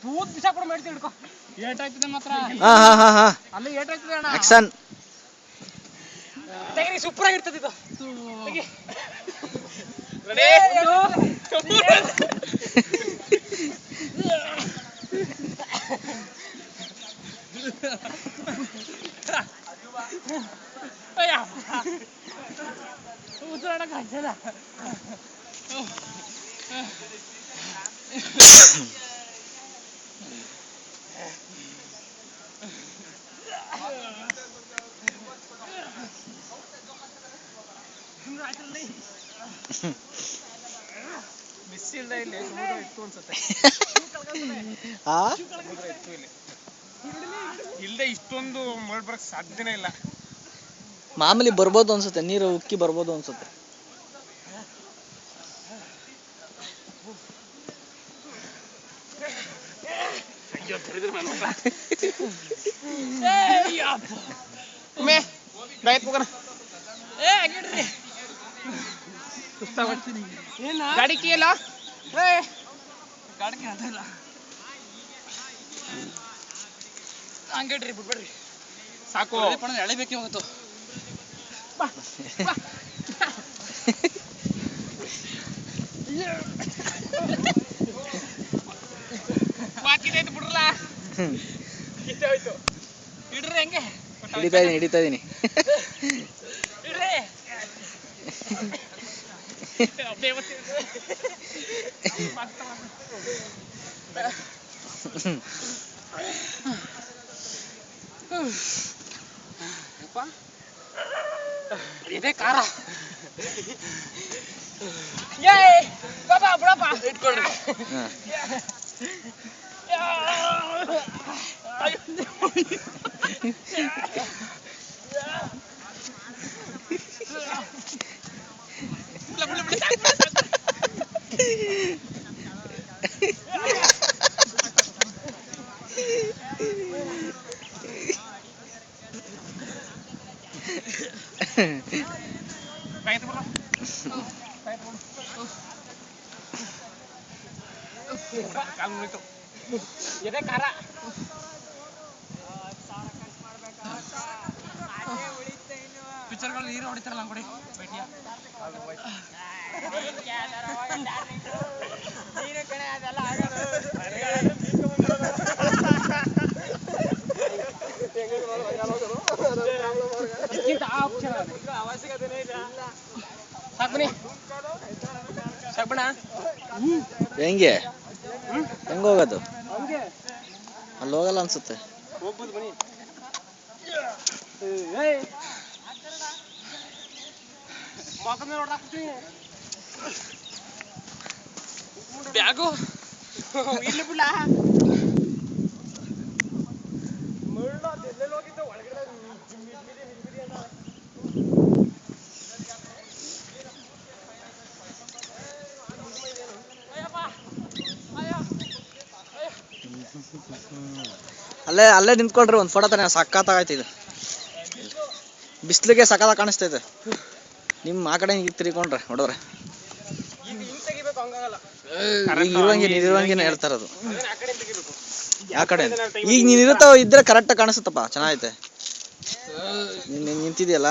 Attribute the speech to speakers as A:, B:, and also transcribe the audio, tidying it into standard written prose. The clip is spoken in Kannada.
A: ತೂತ್ ಬಿಸಾಕ್ ಕೂಡ ಮಾಡ್ತೀವಿ ಹಿಡ್ಕೊ. ಏಟಾಯ್ತದೆ ಮಾತ್ರ.
B: ಹಾ ಹಾ ಹಾ ಹಾ
A: ಅಲ್ಲಿ ಏಟಾಯ್ತದೆ ಅಣ್ಣ.
B: ಆಕ್ಷನ್.
A: ತೆಗಿರಿ ಸೂಪರ್ ಆಗಿರ್ತದೆ ಇದು. ತೆಗಿ. ರೆಡಿ? ಅಯ್ಯ. ಉತ್ತರಾಣ ಕಾಯ್ತದ. ಬಿಸಿಲ್ದ ಇಲ್ಲಿ ಸಮುದ್ರ ಇತ್ತು ಅನ್ಸುತ್ತೆ. ಸಮುದ್ರ ಇತ್ತು ಇಲ್ಲಿ. ಇಲ್ಲದೆ ಇಷ್ಟೊಂದು ಮಳೆ ಬರಕ್ ಸಾಧ್ಯನೇ ಇಲ್ಲ.
B: ಮಾಮೂಲಿ ಬರ್ಬೋದು ಅನ್ಸುತ್ತೆ, ನೀರು ಉಕ್ಕಿ ಬರ್ಬೋದು ಅನ್ಸುತ್ತೆ.
A: ಗಾಡಿ ಕೀಲ ಗಾಡಿ ಇಲ್ಲ ಹಂಗೇಡ್ರಿ ಬಿಡ್ಬೇಡ್ರಿ ಸಾಕು ಎಳಿಬೇಕಿ ಹೋಗುತ್ತೋ ಬಾಕಿದೈತು ಬಿಡ್ರಲ್ಲ ಕಿತ್ತೆ ಹೋಯ್ತು ಇಡ್ರಿ ಹೆಂಗೆ
B: ಹಿಡಿತಾ ಇದೀನಿ
A: ಇಡ್ರಿ ಇದೇ ಕಾರ ಬಾಬಾ ಬಿಡಪ್ಪ ಇಟ್ಕೊಳ್ರಿ ಕಾಲು ಮುರಿತು ಇದೇ ಕಾರ ಪಿಕ್ಚರ್ಗಳು ನೀರು ಹೊಡಿತಾರಲ್ಲ ಅಂಗಡಿ ಬೈಟಿಯ ನೀನು ಕಣೆ ಅದೆಲ್ಲ ಆಗೋದು ಸಾಕ್ಬನಿ ಸಾಕ್ಬಣ
B: ಹೆಂಗೆ ಹೆಂಗ ಹೋಗೋದು ಅಲ್ಲಿ ಹೋಗಲ್ಲ ಅನ್ಸುತ್ತೆ
A: ಹೋಗ್ಬೋದು ಬನ್ನಿ ಬ್ಯಾಗು ಇಲ್ಲಿ ಬಿಡ್ಲ ಎಲ್ಲೆಲ್ಲಿ ಹೋಗಿದ್ದ ಒಳಗಡೆ
B: ಅಲ್ಲೇ ನಿಂತ್ಕೊಳ್ರಿ ಒಂದು ಫೋಟೋ ತಾನೆ ಸಕ್ಕತ್ತಾಗೈತೆ ಇದು ಬಿಸಿಲಿಗೆ ಸಕ್ಕತ್ತಾಗಿ ಕಾಣಿಸ್ತೈತೆ ನಿಮ್ಮ ಆ ಕಡೆ ಈಗ ತಿರ್ಕೊಂಡ್ರೆ ನೋಡೋರೆ ಈಗ ಇರುವಂಗೇನೆ ಹೇಳ್ತಾ ಇರೋದು ಆ ಕಡೆ ಈಗ ನೀನ್ ಇದ್ರೆ ಕರೆಕ್ಟ್ ಕಾಣಿಸುತ್ತಪ್ಪ ಚೆನ್ನಾಗೈತೆ ನಿಂತಿದ್ಯಲ್ಲ